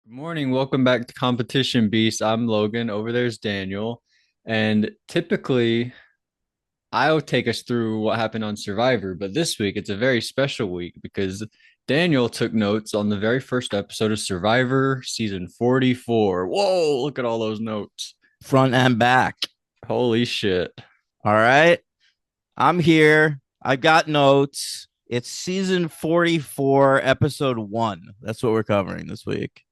Good morning. Welcome back to Competition Beast. I'm Logan. Over there's Daniel. And typically, I'll take us through what happened on Survivor, but this week it's a very special week because Daniel took notes on the very first episode of Survivor season 44. Whoa, look at all those notes. Front and back. Holy shit. All right. I'm here. I got notes. It's season 44, episode 1. That's what we're covering this week.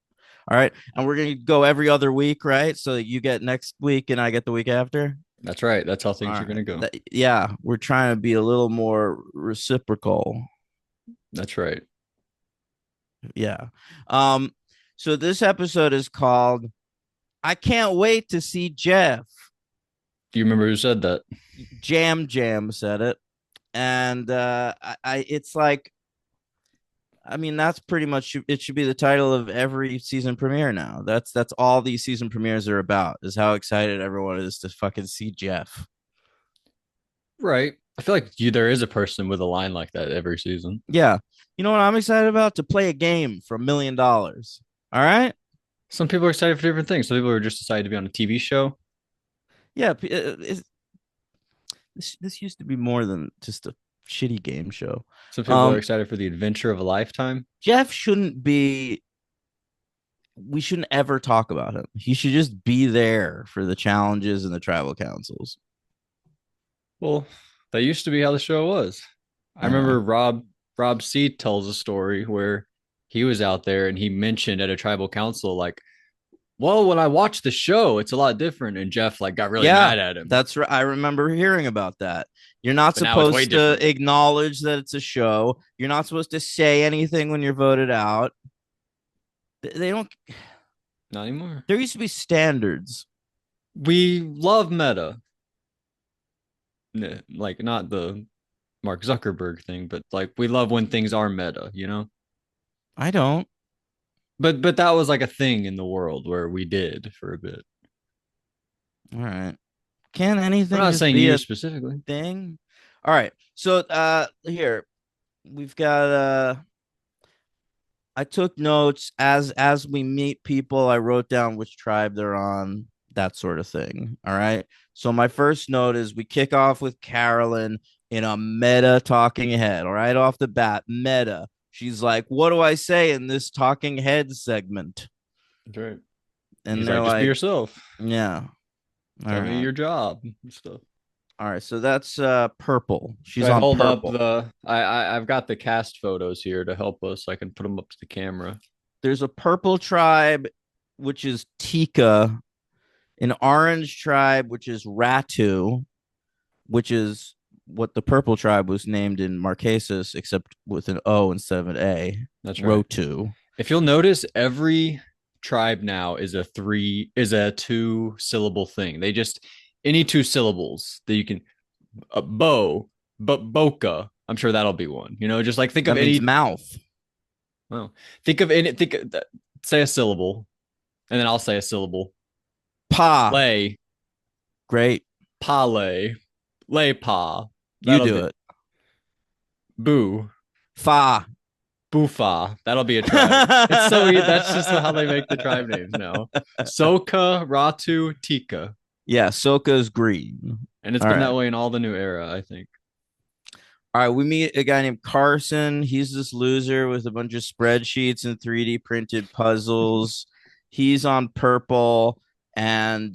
All right. And we're going to go every other week, right? So that you get next week and I get the week after. That's right. That's how All things are going right. to go. Yeah. We're trying to be a little more reciprocal. That's right. Yeah. Um, so this episode is called I Can't Wait to See Jeff. Do you remember who said that? Jam said it. And it's like, I mean, that's pretty much it. Should be the title of every season premiere now. That's all these season premieres are about, is how excited everyone is to fucking see Jeff. Right. I feel like there is a person with a line like that every season. Yeah. You know what I'm excited about? To play a game for $1 million. All right. Some people are excited for different things. Some people are just excited to be on a TV show. Yeah. This used to be more than just a shitty game show. Some people are Um, excited for the adventure of a lifetime. Jeff shouldn't be. We shouldn't ever talk about him. He should just be there for the challenges and the tribal councils. Well, that used to be how the show was. I I know. remember Rob C tells a story where he was out there and he mentioned at a tribal council like, "Well, when I watch the show, it's a lot different." And Jeff like got really Yeah, mad at him. that's right. I remember hearing about that. You're not But now it's way supposed to different. acknowledge that it's a show. You're not supposed to say anything when you're voted out. They don't. Not anymore. There used to be standards. We love meta. Like not the Mark Zuckerberg thing, but like we love when things are meta, you know? I don't. But that was like a thing in the world where we did for a bit. All right. Can I'm anything not just saying be you a specifically. thing? All right. So here we've got I took notes as we meet people. I wrote down which tribe they're on, that sort of thing. All right. So my first note is we kick off with Carolyn in a meta talking head. All right, off the bat, meta. She's like, "What do I say in this talking head segment?" That's right. And He's they're like, just be like, yourself. "Yeah, all Tell me right, your job and stuff. all right." So that's purple. Should She's I on hold up purple. the I've got the cast photos here to help us. So I can put them up to the camera. There's a purple tribe, which is Tika, an orange tribe, which is Ratu, which is what the purple tribe was named in Marquesas, except with an O instead of an A. That's right. Rotu. If you'll notice, every tribe now is a two syllable thing. They just any two syllables that you can bow, but boca. I'm sure that'll be one. You know, just like think of That means any mouth. well, think of any think say a syllable, and then I'll say a syllable. Pa. Lay, Great. pa lay, lay pa. You That'll do be it. boo. Fa. Bufa. That'll be a tribe. It's so that's just how they make the tribe names now. Soka, Ratu, Tika. Yeah, Soka's green. And it's All been right. that way in all the new era, I think. All right, we meet a guy named Carson. He's this loser with a bunch of spreadsheets and 3D printed puzzles. He's on purple. And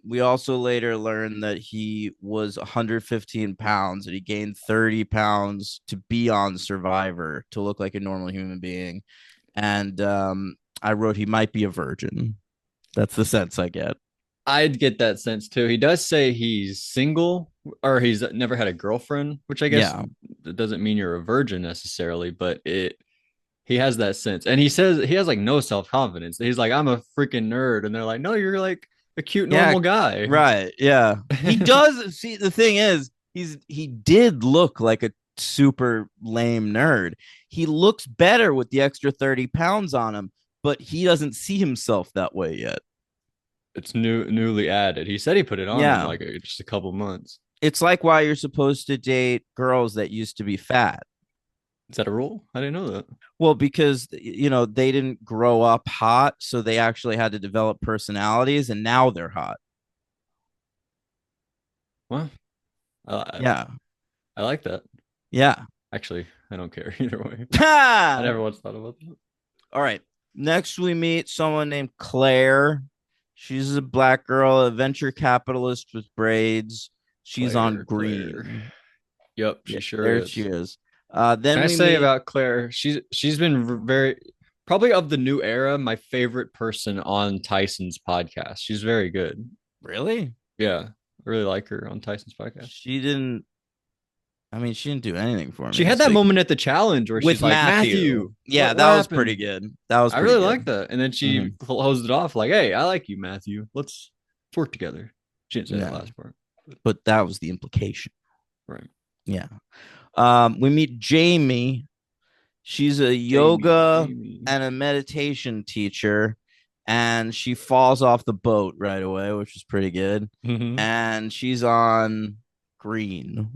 we also later learned that he was 115 pounds and he gained 30 pounds to be on Survivor to look like a normal human being. And I wrote he might be a virgin. That's the sense I get. I'd get that sense too. He does say he's single or he's never had a girlfriend, which I guess Yeah. doesn't mean you're a virgin necessarily, but it he has that sense. And he says he has like no self-confidence. He's like, I'm a freaking nerd. And they're like, no, you're like a cute, Yeah. normal guy. Right. Yeah. He does see the thing is he did look like a super lame nerd. He looks better with the extra 30 pounds on him, but he doesn't see himself that way yet. It's newly added. He said he put it on in Yeah. like just a couple months. It's like why you're supposed to date girls that used to be fat. Is that a rule? I didn't know that. Well, because they didn't grow up hot, so they actually had to develop personalities, and now they're hot. Well, I, Yeah, I like that. yeah. Actually, I don't care either way. I Ha! never once thought about that. All right. Next, we meet someone named Claire. She's a black girl, a venture capitalist with braids. She's on Claire. green. Yep, Yeah, she sure there she is. is. Can Then I we say meet. about Claire? She's been very probably of the new era, my favorite person on Tyson's podcast. She's very good. Really? Yeah, I really like her on Tyson's podcast. She didn't. I mean, she didn't do anything for me She had this that week moment at the challenge where she's with like, Matthew. Matthew, Yeah, what that was pretty happened? good. That was I pretty really good. like that. And then Hmm. she closed it off like, hey, I like you, Matthew. Let's work together. She didn't say that Yeah, last part. but that was the implication. Right. Yeah. We meet Jamie. She's a yoga Jamie. and a meditation teacher, and she falls off the boat right away, which is pretty good. Mm-hmm. And she's on green.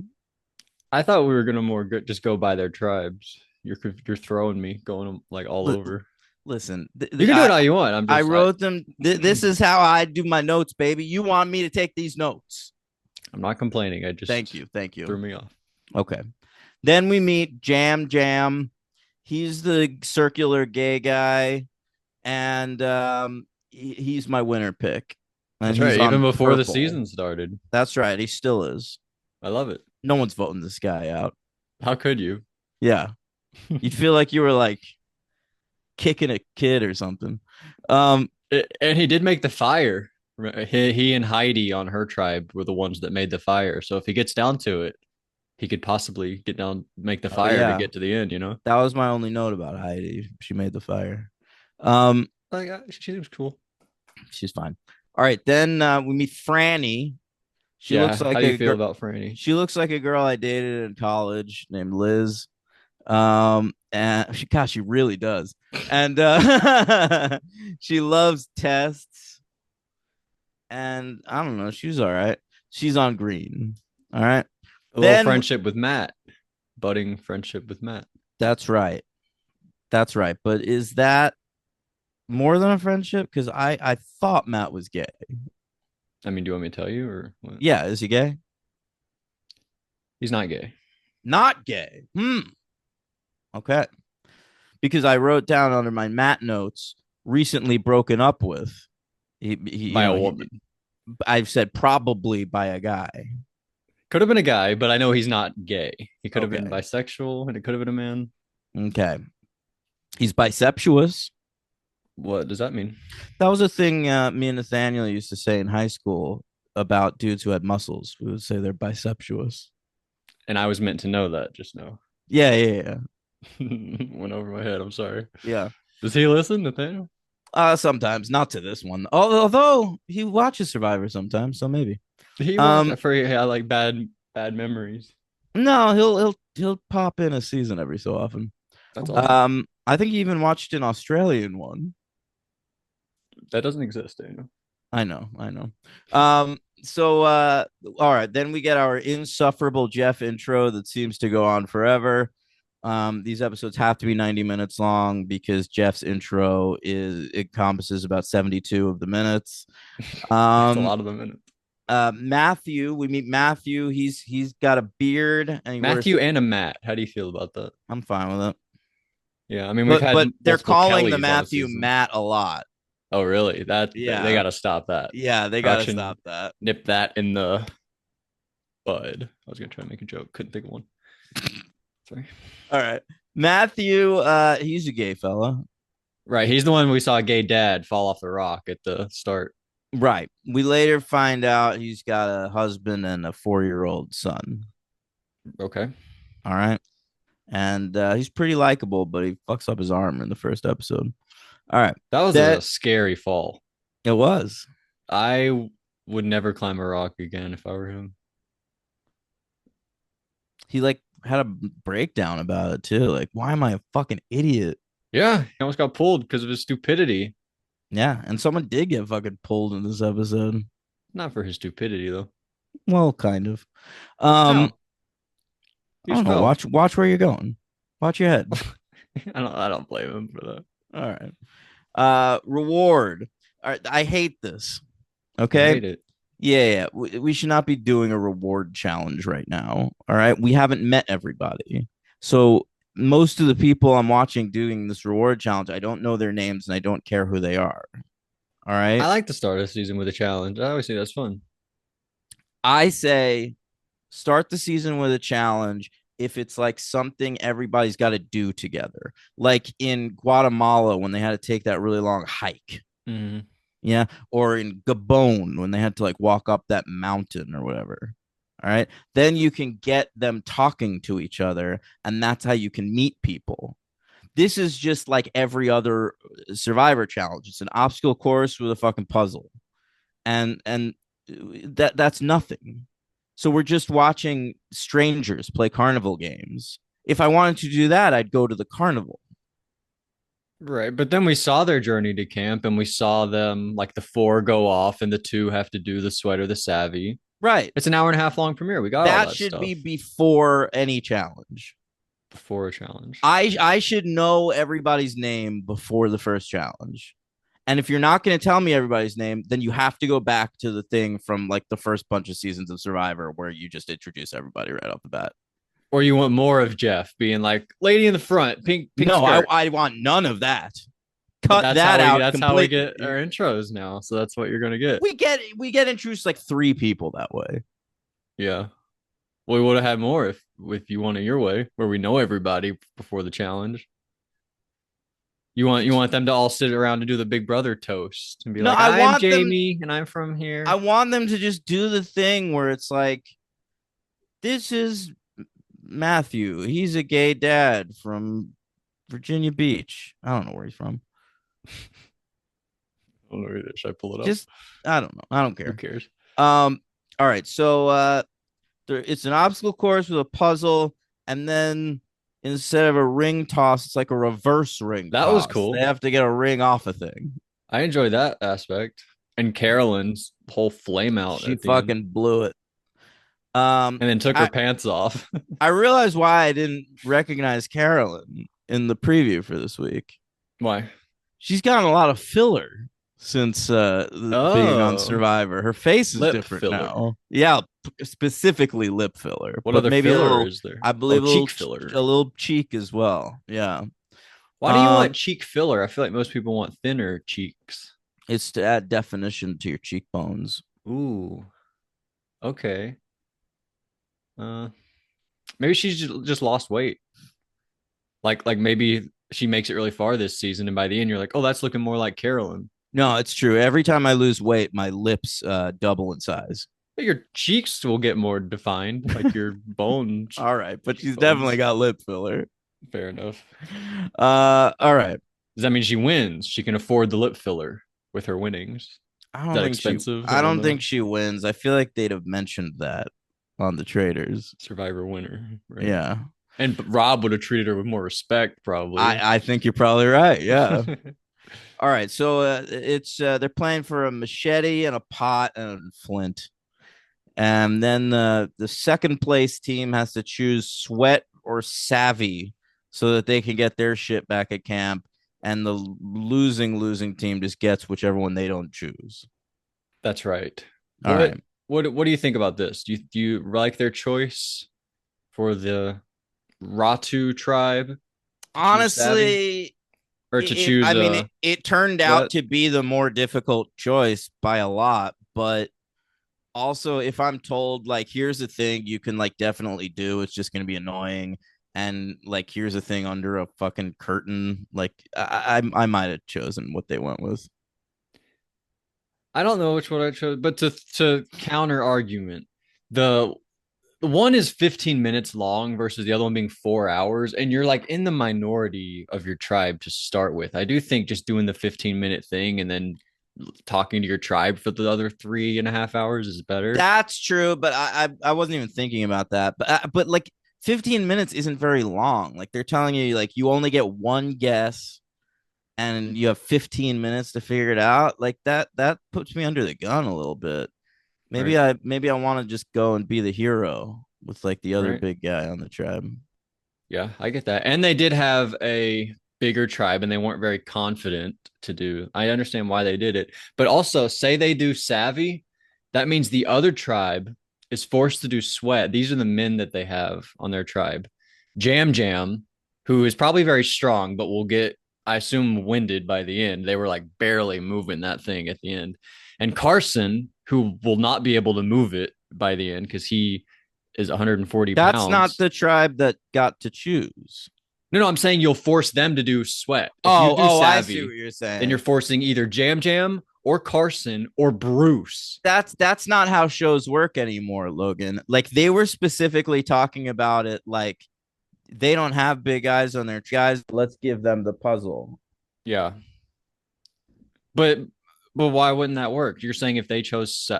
I thought we were gonna just go by their tribes. You're throwing me going like all L- over. Listen, You can do it how you want. I wrote them. This is how I do my notes, baby. You want me to take these notes? I'm not complaining. I Thank just you, thank you. threw me off. Okay. Then we meet Jam Jam. He's the circular gay guy, and he's my winner pick. And That's he's right. Even on before the purple. season started. That's right. He still is. I love it. No one's voting this guy out. How could you? Yeah. You'd feel like you were like kicking a kid or something. Um, And he did make the fire. He and Heidi on her tribe were the ones that made the fire. So if he gets down to it, he could possibly get down, make the oh fire to yeah. get to the end. You know, That was my only note about Heidi. She made the fire. Um, like she seems cool. she's fine. All right, then we meet Franny. She Yeah. looks How like do you a feel girl. about Franny? She looks like a girl I dated in college named Liz. And she really does. And she loves tests. And I don't know, she's all right. She's on green. All right. A little Then friendship with Matt, budding friendship with Matt. that's right. That's right. But is that more than a friendship? Because I thought Matt was gay. I mean, do you want me to tell you or what? Yeah, is he gay? He's not gay. Not gay. Okay. Because I wrote down under my Matt notes recently broken up with. He By a woman. I've said probably by a guy. Could have been a guy, but I know he's not gay. He could have been Okay. bisexual and it could have been a man. Okay. He's bisexuous. What does that mean? That was a thing me and Nathaniel used to say in high school about dudes who had muscles. We would say they're bisexuous. And I was meant to know that just now. Yeah. Went over my head. I'm sorry. Yeah. Does he listen, Nathaniel? Sometimes not to this one. Although he watches Survivor sometimes, so maybe. He was. I Um, forget. I like bad memories. no, he'll pop in a season every so often. That's awesome. I think he even watched an Australian one. That doesn't exist, Daniel. I know. So all right, then we get our insufferable Jeff intro that seems to go on forever. These episodes have to be 90 minutes long because Jeff's intro encompasses about 72 of the minutes. That's a lot of them in it. Matthew, we meet Matthew. He's got a beard and he Matthew wears. and a Matt. How do you feel about that? I'm fine with it. Yeah, I mean we've had But they're multiple calling the Kellys on the Matthew season. Matt a lot. Oh, really? They Yeah. got to stop that. Yeah, they gotta Production stop that. nip that in the bud. I was gonna try to make a joke, couldn't think of one. Sorry. All right. Matthew, he's a gay fella. Right, he's the one we saw a gay dad fall off the rock at the start. Right. We later find out he's got a husband and a 4-year-old son. Okay. All right. And he's pretty likable, but he fucks up his arm in the first episode. All right. That was a scary fall. It was. I would never climb a rock again if I were him. He like had a breakdown about it too. Like, why am I a fucking idiot? Yeah, he almost got pulled because of his stupidity. Yeah, and someone did get fucking pulled in this episode. Not for his stupidity though. Well, kind of. How? I don't know. Watch where you're going. Watch your head. I don't blame him for that. All right. Reward. All right. I hate this. You Okay. hate it. Yeah. We should not be doing a reward challenge right now. All right. We haven't met everybody. So most of the people I'm watching doing this reward challenge, I don't know their names and I don't care who they are. All I right. like to start a season with a challenge. I always say that's fun. I say start the season with a challenge if it's like something everybody's got to do together. Like in Guatemala when they had to take that really long hike. Mhm. Yeah. Or in Gabon when they had to like walk up that mountain or whatever. All right. Then you can get them talking to each other, and that's how you can meet people. This is just like every other survivor challenge. It's an obstacle course with a fucking puzzle. And that's nothing. So we're just watching strangers play carnival games. If I wanted to do that, I'd go to the carnival. Right. But then we saw their journey to camp and we saw them like the four go off and the two have to do the sweat or the savvy. Right. It's an hour and a half long premiere. We got all That that should be stuff before any challenge. before a challenge. I should know everybody's name before the first challenge. And if you're not going to tell me everybody's name, then you have to go back to the thing from like the first bunch of seasons of Survivor where you just introduce everybody right off the bat. Or you want more of Jeff being like, lady in the front, pink No, skirt. I want none of that. But Cut that out. that's how we get completely. our intros now. So that's what you're gonna get. We get introduced like three people that way. Yeah. We would have had more if you want it your way, where we know everybody before the challenge. You want them to all sit around and do the Big Brother toast and be No, like, I I'm want them. Jamie and I'm from I here. want them to just do the thing where it's like, this is Matthew. He's a gay dad from Virginia Beach. I don't know where he's from. I don't know either. Should I pull it up? Just I don't know. I don't Who care. cares? All right. So it's an obstacle course with a puzzle, and then instead of a ring toss, it's like a reverse ring That was toss. They cool. have to get a ring off a thing. I enjoyed that aspect. And Carolyn's whole flame out She at the end. fucking blew it. Um, And then took her I pants off. I realized why I didn't recognize Carolyn in the preview for this week. Why? She's gotten a lot of filler since being on Oh, Survivor. Her face is lip different filler. now. Yeah, specifically lip filler, What but other maybe a filler little. is there? I Oh, believe cheek filler. a little cheek as well. Yeah. Why do you want cheek filler? I feel like most people want thinner cheeks. It's to add definition to your cheekbones. Ooh, okay. Uh, maybe she's just lost weight. Like maybe she makes it really far this season, and by the end you're like, oh, that's looking more like Carolyn. No, it's true. Every time I lose weight, my lips double in size. But your cheeks will get more defined, like your bones. All right, but she's Bones. definitely got lip filler. Fair enough. All right. Does that mean she wins? She can afford the lip filler with her winnings. I don't That think expensive? I I don't don't know. think she wins. I feel like they'd have mentioned that on the traders. Survivor winner, right? Yeah. And Rob would have treated her with more respect, probably. I think you're probably right. Yeah. All right. So it's they're playing for a machete and a pot and a flint. And then the second place team has to choose sweat or savvy so that they can get their shit back at camp. And the losing team just gets whichever one they don't choose. That's right. All right. What do you think about this? Do you like their choice for the Ratu tribe? Honestly, Or to choose I mean, it turned out what? to be the more difficult choice by a lot, but also if I'm told like here's the thing you can like definitely do, it's just gonna be annoying, and like here's a thing under a fucking curtain, like I might have chosen what they went with. I don't know which one I chose, but to counter argument, the one is 15 minutes long versus the other one being 4 hours, and you're like in the minority of your tribe to start with. I do think just doing the 15-minute thing and then talking to your tribe for the other 3.5 hours is better. That's true, but I wasn't even thinking about that. But like 15 minutes isn't very long. Like they're telling you like you only get one guess and you have 15 minutes to figure it out. Like that puts me under the gun a little bit. Right. Maybe I want to just go and be the hero with like the other Right. big guy on the tribe. Yeah, I get that. And they did have a bigger tribe and they weren't very confident to do. I understand why they did it. But also, say they do savvy, that means the other tribe is forced to do sweat. These are the men that they have on their tribe. Jam Jam, who is probably very strong, but will get, I assume, winded by the end. They were like barely moving that thing at the end. And Carson, who will not be able to move it by the end because he is 140 That's not pounds. the tribe that got to choose. No, I'm saying you'll force them to do sweat. If you Oh, do oh, I see what savvy, you're then you're saying. forcing either Jam Jam or Carson or Bruce. That's not how shows work anymore, Logan. Like they were specifically talking about it like they don't have big eyes on their guys. Let's give them the puzzle. Yeah, but but why wouldn't that work? You're saying if they chose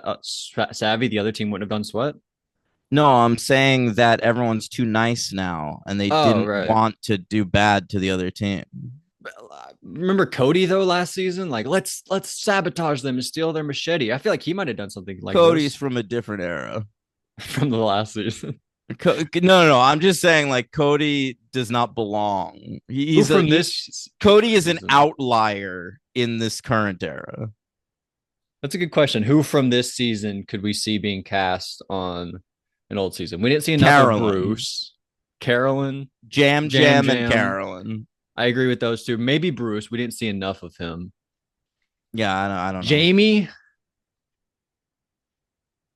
savvy, the other team wouldn't have done sweat. No, I'm saying that everyone's too nice now and they Oh, didn't right. want to do bad to the other team. Remember Cody though last season? Like let's sabotage them and steal their machete. I feel like he might have done something like Cody's this from a different era. from the last season. No. I'm just saying, like Cody does not belong. Who He's a from this Cody is an season? outlier in this current era. That's a good question. Who from this season could we see being cast on an old season? We didn't see enough of Carolyn, Bruce, Carolyn, Jam Jam, and Jam. Carolyn. I agree with those two. Maybe Bruce. We didn't see enough of him. Yeah, I don't know. Jamie,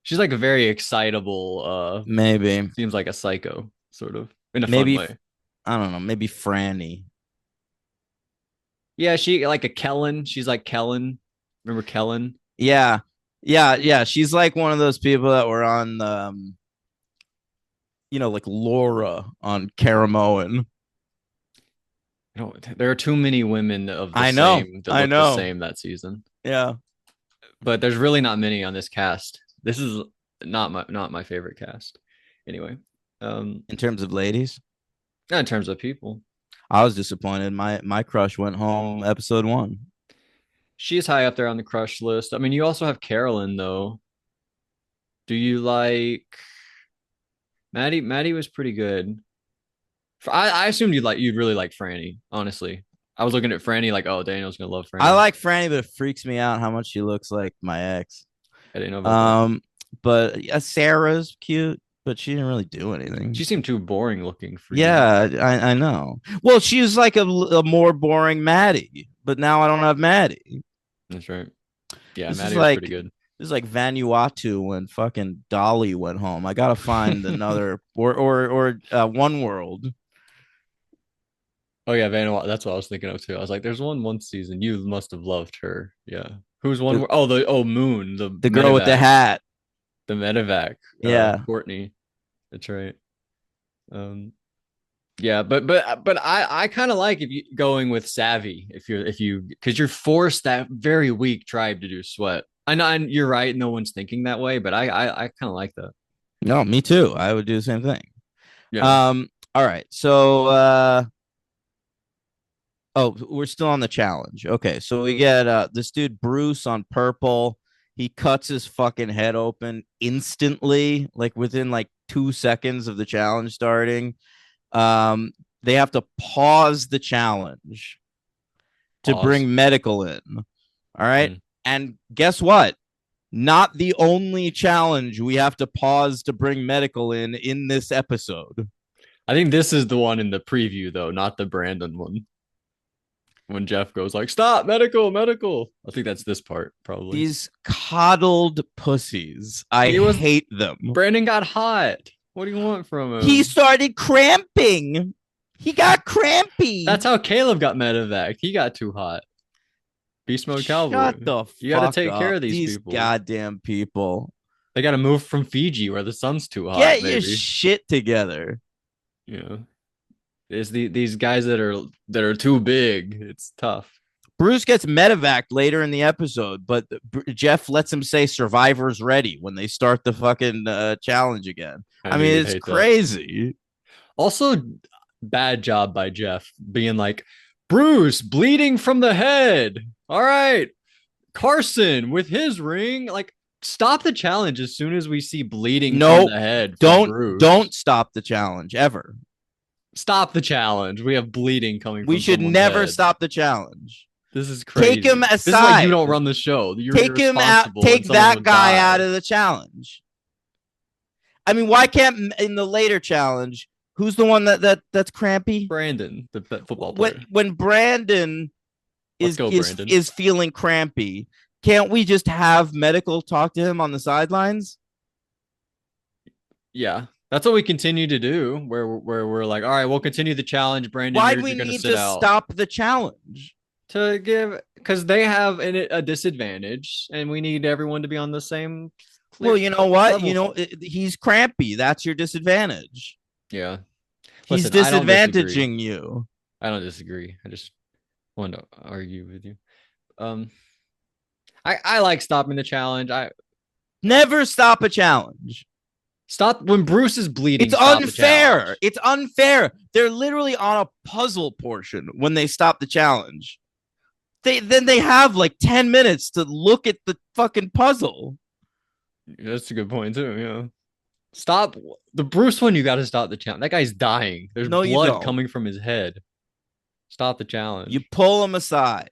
she's like a very excitable, Maybe, seems like a psycho, sort of, in a fun maybe way. I don't know. Maybe Franny. Yeah, she like a Kellen. She's like Kellen. Remember Kellen? Yeah, yeah. She's like one of those people that were on, like Laura on Caramoan. There are too many women of the I know, same that I look the know. same that season. Yeah. But there's really not many on this cast. This is not my favorite cast. Anyway, In terms of ladies, not in terms of people. I was disappointed. My crush went home episode 1. She is high up there on the crush list. I mean, you also have Carolyn though. Do you like Maddie? Maddie was pretty good. I assumed you'd really like Franny, honestly. I was looking at Franny like, oh, Daniel's gonna love I Franny. like Franny, but it freaks me out how much she looks like my ex. I didn't know about that. But Sarah's cute, but she didn't really do anything. She seemed too boring looking for you. Yeah, I know. Well, she's like a more boring Maddie, but now I don't have Maddie. That's right. Yeah, This is Maddie was like pretty good. this is like Vanuatu when fucking Dolly went home. I gotta find another or One World. Oh yeah, Vanna. That's what I was thinking of too. I was like, "There's one season. You must have loved her." Yeah. Who's one? The Moon, the the girl with the medevac, hat. the medevac. Yeah. Courtney. That's right. Yeah, but I kind of like if you going with savvy if you because you're forced that very weak tribe to do sweat. I know, and you're right. No one's thinking that way, but I kind of like that. No, me too. I would do the same thing. Yeah. All right. So oh, we're still on the challenge. Okay, so we get this dude Bruce on purple. He cuts his fucking head open instantly, like within like 2 seconds of the challenge starting. They have to pause the challenge to Pause. bring medical in. All right. Mm. And guess what? Not the only challenge we have to pause to bring medical in this episode. I think this is the one in the preview though, not the Brandon one. When Jeff goes like, "Stop, medical, medical." I think that's this part probably. These coddled pussies. I He was hate them. Brandon got hot. What do you want from him? He started cramping. He got crampy. That's how Caleb got medevac. He got too hot. Beast mode cowboy. Shut the You got to fuck take up. care of these people. Goddamn people. They got to move from Fiji where the sun's too hot. Get maybe. your shit together. Yeah. It's these guys that are too big. It's tough. Bruce gets medevac later in the episode, but Jeff lets him say "Survivor's ready" when they start the fucking challenge again. I mean, it's crazy. Also, bad job by Jeff being like, Bruce bleeding from the head. All right, Carson with his ring. Like, stop the challenge as soon as we see bleeding from the head. Don't stop the challenge ever. Stop the challenge. We have bleeding coming We from should someone's never head. stop the challenge. This is Take him crazy. This is why you aside. don't run the show. You're Take him out. irresponsible and Take someone that would guy out die. of the challenge. I mean, why can't in the later challenge? Who's the one that's crampy? Brandon, the football When player. when Brandon Let's is go, is Brandon. is feeling crampy, can't we just have medical talk to him on the sidelines? Yeah. That's what we continue to do, where we're like, all right, we'll continue the challenge. Brandon, Why do you're we gonna need sit to out stop the challenge? to give because they have a disadvantage, and we need everyone to be on the same Well, clear you know what? level. He's crampy. That's your disadvantage. Yeah. He's Listen, I don't disagree. disadvantaging you. I don't disagree. I just want to argue with you. Um, I like stopping the challenge. I Never stop a challenge. stop when Bruce is bleeding. It's Stop the unfair. challenge. It's unfair. They're literally on a puzzle portion when they stop the challenge. They have like 10 minutes to look at the fucking puzzle. That's a good point too. Yeah. Stop the Bruce one. You got to stop the challenge. That guy's dying. There's No, you blood don't. coming from his head. Stop the challenge. You pull him aside.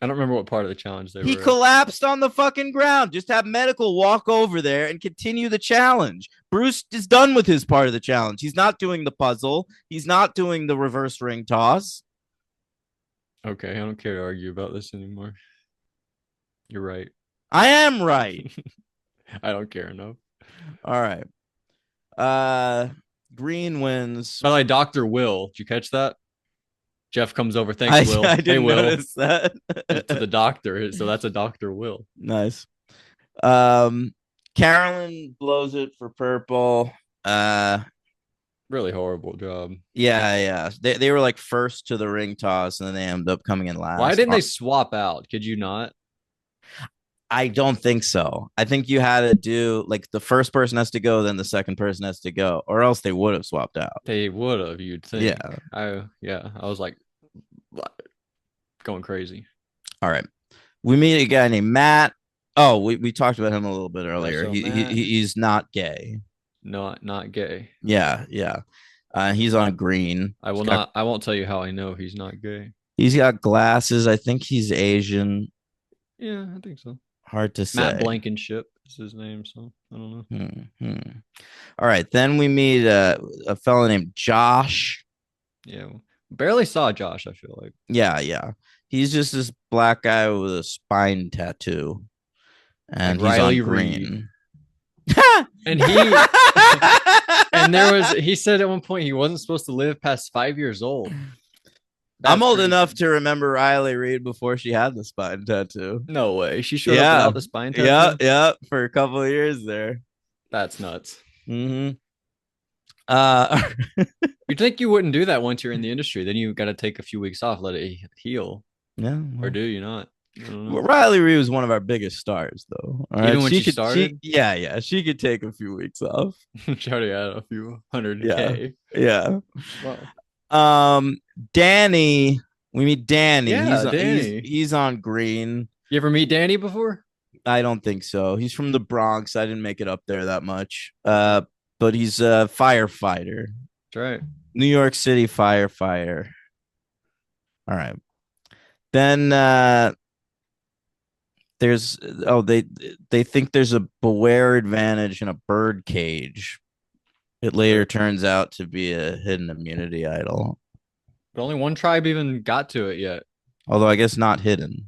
I don't remember what part of the challenge they He were at. collapsed on the fucking ground. Just have medical walk over there and continue the challenge. Bruce is done with his part of the challenge. He's not doing the puzzle. He's not doing the reverse ring toss. Okay, I don't care to argue about this anymore. You're right. I am right. I don't care enough. All right. Green wins. By the way, Dr. Will, did you catch that? Jeff comes over. Thanks, Will. I didn't Hey, Will. notice that. To the doctor. So that's a Dr. Will. Nice. Carolyn blows it for purple. Really horrible job. Yeah. They were like first to the ring toss, and then they ended up coming in last. Why didn't they swap out? Could you not? I don't think so. I think you had to do like the first person has to go, then the second person has to go, or else they would have swapped out. They would have, you'd think. Yeah. I was like going crazy. All right. We meet a guy named Matt. Oh, we talked about him a little bit earlier. So He's not gay. Not gay. Yeah. He's on green. I won't tell you how I know he's not gay. He's got glasses. I think he's Asian. Yeah, I think so. Hard to say. Matt Blankenship is his name, so I don't know. All right, then we meet a fellow named Josh. Yeah, barely saw Josh. I feel like. Yeah. He's just this black guy with a spine tattoo, and like he's Riley on green. And he said at one point he wasn't supposed to live past 5 years old. I'm old enough to remember Riley Reed before she had the spine tattoo. No way. She showed up without the spine tattoo. Yeah, for a couple of years there. That's nuts. Mm-hmm. You'd think you wouldn't do that once you're in the industry. Then you got to take a few weeks off, let it heal. Yeah. Or do you not? Riley Reed was one of our biggest stars, though. All right? Even when she started? She could take a few weeks off. She already had a few hundred K. Yeah. Yeah. Wow. Danny. We meet Danny. Yeah, Danny. He's on green. You ever meet Danny before? I don't think so. He's from the Bronx. I didn't make it up there that much. But he's a firefighter. That's right. New York City firefighter. All right. Then they think there's a beware advantage in a bird cage. It later turns out to be a hidden immunity idol. But only one tribe even got to it yet. Although I guess not hidden.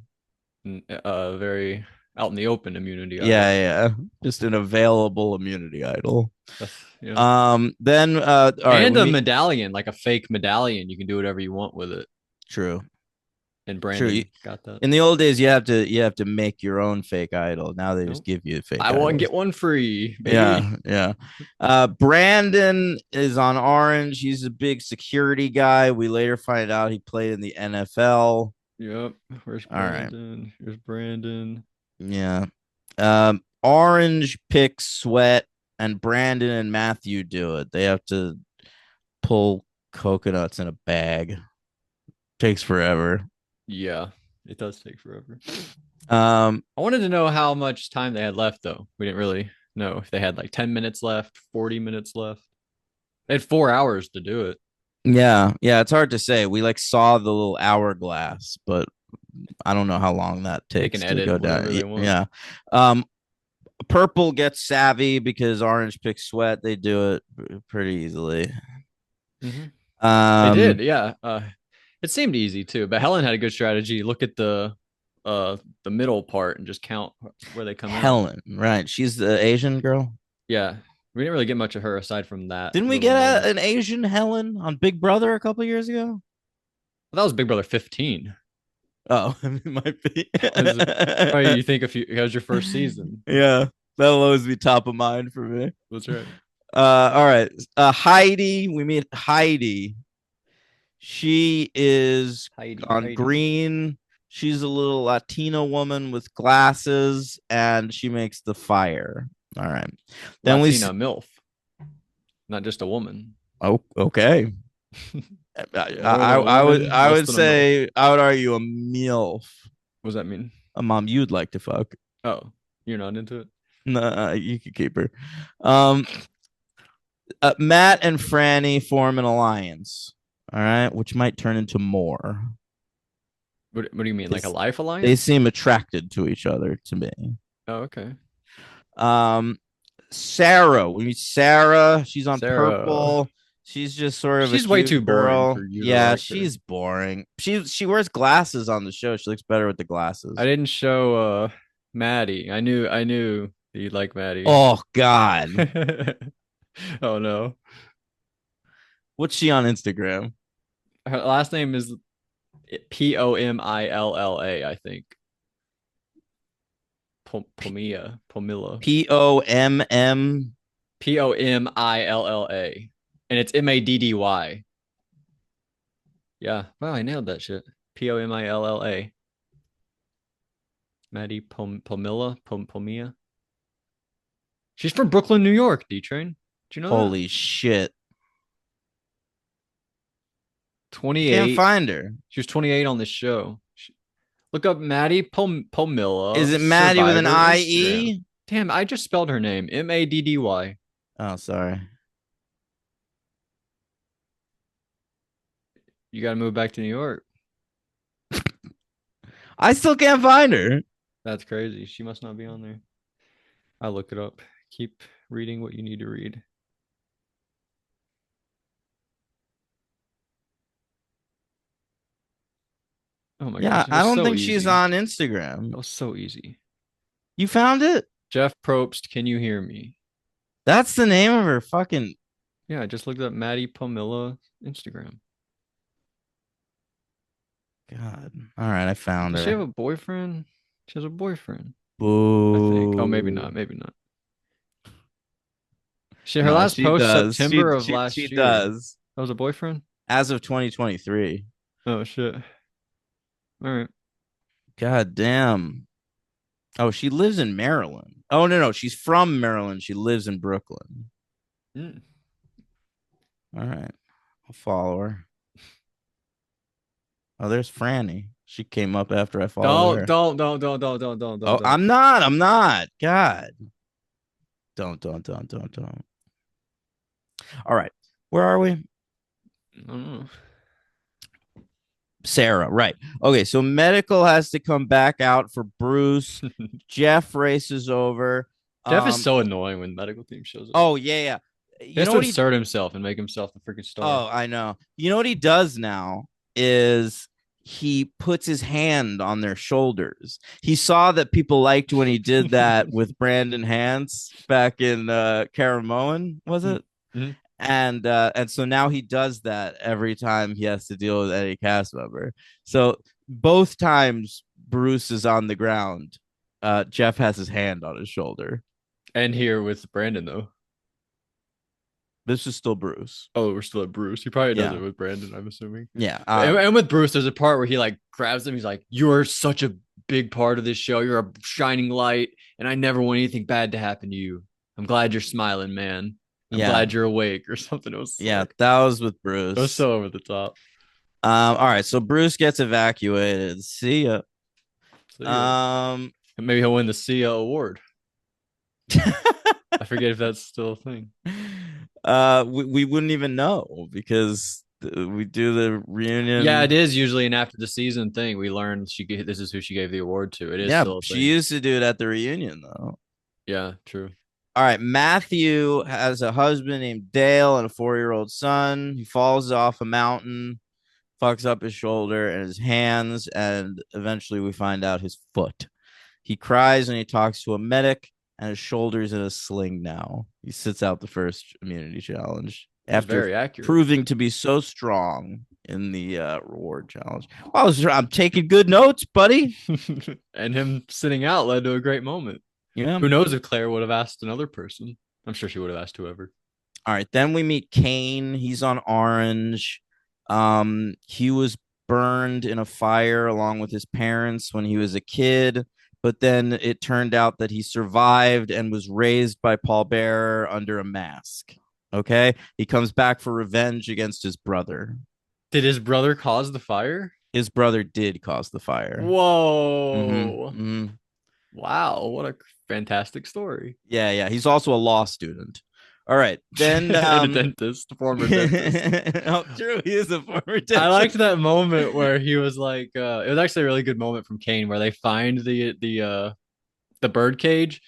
Very out in the open immunity idol. Yeah. Just an available immunity idol. Yeah. Then and a medallion, like a fake medallion. You can do whatever you want with it. True. And Brandon got that. In the old days, you have to make your own fake idol. Now they just give you a fake. I want to get one free. Baby. Yeah. Brandon is on orange. He's a big security guy. We later find out he played in the NFL. Yep. Where's Brandon? All right. Here's Brandon. Yeah. Orange picks Sweat, and Brandon and Matthew do it. They have to pull coconuts in a bag. Takes forever. Yeah, it does take forever. I wanted to know how much time they had left, though. We didn't really know if they had like 10 minutes left, 40 minutes left. They had 4 hours to do it. Yeah, yeah, it's hard to say. We like saw the little hourglass, but I don't know how long that They can takes to edit go down. whatever they want. Yeah. Um, Purple gets savvy because Orange picks Sweat. They do it pretty easily. Hmm. They did, Um, yeah. It seemed easy too, but Helen had a good strategy. Look at the middle part and just count where they come out. Helen, right? She's the Asian girl. Yeah, we didn't really get much of her aside from that Didn't we little get moment. an Asian Helen on Big Brother a couple years ago? But that was Big Brother 15. Oh, it might be. Probably you think if you it was your first season. Yeah, that'll always be top of mind for me. That's right. All right. Heidi, we meet Heidi. She is Heidi, on Heidi. green. She's a little Latina woman with glasses, and she makes the fire. All right. Then we. Latina MILF, not just a woman. Oh, okay. More than a woman, I less would than a MILF. say I would argue a MILF, What does that mean? a mom you'd like to fuck. Oh, you're not into it? Nah, you could keep her. Um, Matt and Franny form an alliance. All right, which might turn into more. What do you mean? Like a life They alliance? seem attracted to each other to me. Oh, okay. Um, Sarah, we meet Sarah. She's on Sarah. purple. She's just sort of a She's way cute too boring girl. for you to Yeah, like her. she's boring. She wears glasses on the show. She looks better with the I glasses. didn't show Maddie. I knew that you'd like Maddie. Oh God. Oh no. What's she on Instagram? Her last name is Pomilla, I think. Pomilla. POMM. Pomilla. And it's Maddy. Yeah. Wow, I nailed that shit. Pomilla. Maddie Pomilla. She's from Brooklyn, New York, D Train. Do you know that? Holy shit. Can't 28. find her. She was 28 on this show. Look up Maddie Is Pomilla it Maddie with an Survivor Instagram. IE? Damn, I just spelled her name. Maddy. Oh, sorry. You got to move back to New York. I still can't find her. That's crazy. She must not be on there. I'll look it up. Keep reading what you need to read. Oh my Yeah, gosh, it I was don't so think she's easy. on Instagram. That was so easy. You found it? Jeff Probst, can you hear me? That's the name of her fucking. Yeah, I just looked up Maddie Pomilla Instagram. God. All right, I found Does she have her. a boyfriend? She has a boyfriend, I think. Oh, maybe Boo. not. Maybe not. Her No, last she post does. September of She last year. does. That was a boyfriend? As of 2023. Oh shit. All right. God damn. Oh, she lives in Maryland. Oh no, she's from Maryland. She lives in Brooklyn. Mm. All right. I'll follow her. Oh, there's Franny. She came up after I followed Don't, her. don't, don't, don't, don't, don't, don't, don't, Oh, don't. I'm not. I'm not. God. Don't. All right. Where are we? I don't know. Sarah, right. Okay, so medical has to come back out for Bruce. Jeff races over. Jeff is so annoying when medical team shows up. Oh, yeah. He You has know to what he insert himself and make himself the freaking star. Oh, I know. You know what he does now is he puts his hand on their shoulders. He saw that people liked when he did that with Brandon Hance back in Caramoan, was it? Mm-hmm. And so now he does that every time he has to deal with any cast member. So both times Bruce is on the ground, Jeff has his hand on his shoulder. And here with Brandon though. This is still Bruce. Oh, we're still at Bruce. He probably does Yeah. it with Brandon, I'm assuming. Yeah. And with Bruce, there's a part where he like grabs him. He's like, "You're such a big part of this show. You're a shining light, and I never want anything bad to happen to you. I'm glad you're smiling, man. I'm Yeah. glad you're awake," or something. It was Yeah, like, that was with it was Bruce. so over the top. All right, so Bruce gets evacuated. See ya. So, yeah. Um, Maybe he'll win the SIA award. I forget if that's still a thing. we wouldn't even know because we do the Yeah, reunion. it is usually an after the season thing. We learn this is who she gave the award to. It is Yeah, still a she thing. used to do it at the reunion though. Yeah, true. All right, Matthew has a husband named Dale and a 4-year-old son. He falls off a mountain, fucks up his shoulder and his hands, and eventually we find out his foot. He cries and he talks to a medic, and his shoulder's in a sling now. He sits out the first immunity challenge It was after very accurate. proving to be so strong in the reward challenge. Well, I'm taking good notes, buddy. And him sitting out led to a great moment. Yeah. Who knows if Claire would have asked another person? I'm sure she would have asked whoever. All right. Then we meet Kane. He's on Orange. He was burned in a fire along with his parents when he was a kid. But then it turned out that he survived and was raised by Paul Bearer under a mask. Okay. He comes back for revenge against his brother. Did his brother cause the fire? His brother did cause the fire. Whoa. Mm-hmm. Wow, what a fantastic story. Yeah, yeah. He's also a law student. All right. Then And a dentist, former dentist. oh, true. He is a former dentist. I liked that moment where he was like, it was actually a really good moment from Kane where they find the bird cage,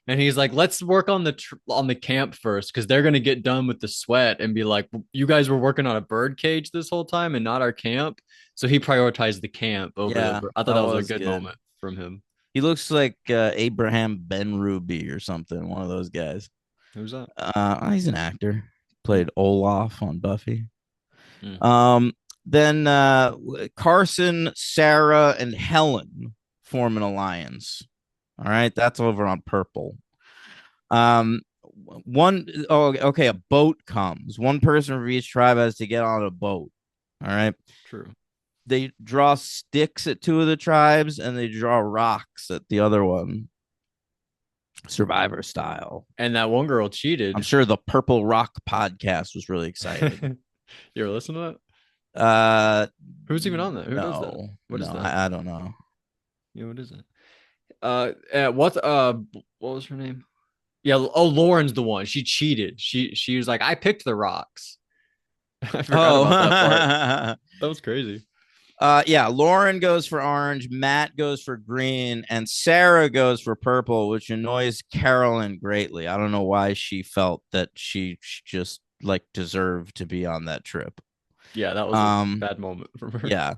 and he's like, let's work on the camp first because they're gonna get done with the sweat and be like, you guys were working on a bird cage this whole time and not our camp. So he prioritized the camp over Yeah, I thought that that was a was good good. moment from him. He looks like Abraham Ben Ruby or something, one of those guys. Who's that? He's an actor. Played Olaf on Buffy. Mm. Um, then Carson, Sarah, and Helen form an alliance. All right, that's over on Purple. Okay, a boat comes. One person from each tribe has to get on a boat. All right. True. They draw sticks at two of the tribes and they draw rocks at the other one. Survivor style. And that one girl cheated. I'm sure the Purple Rock podcast was really excited. You ever listen to that? Who's even on that? Who does that? What is that? I don't know. Yeah, what is it? What was her name? Yeah, oh, Lauren's the one. She cheated. She was like, I picked the rocks. I forgot about that part. That was crazy. Yeah, Lauren goes for orange, Matt goes for green, and Sarah goes for purple, which annoys Carolyn greatly. I don't know why she felt that she just like deserved to be on that trip. Yeah, that was a bad moment for her. Yeah.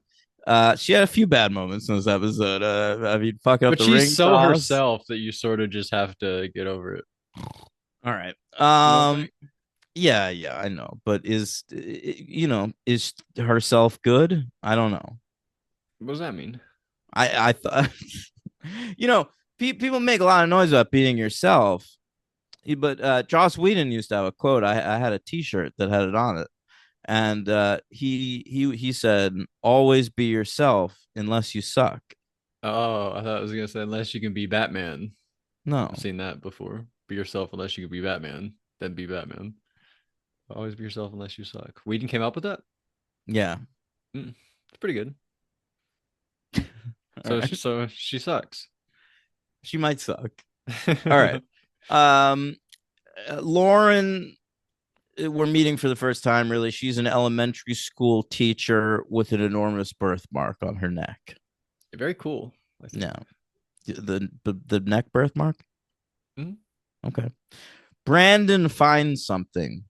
She had a few bad moments in this episode. I mean, fuck up But the she's ring so toss. herself that you sort of just have to get over it. All right. Nothing. Yeah, I know, but is herself good? I don't know. What does that mean? I thought, people make a lot of noise about beating yourself, but Joss Whedon used to have a quote. I had a T-shirt that had it on it, and he said, "Always be yourself unless you suck." Oh, I thought I was gonna say unless you can be Batman. No, I've seen that before. Be yourself unless you can be Batman. Then be Batman. Always be yourself unless you suck. Whedon came up with that. yeah, It's pretty good. right. So she sucks. She might suck. All right. Lauren, we're meeting for the first time, really. She's an elementary school teacher with an enormous birthmark on her neck. Very cool. I think. No, the neck birthmark. Mhm. Okay. Brandon finds something.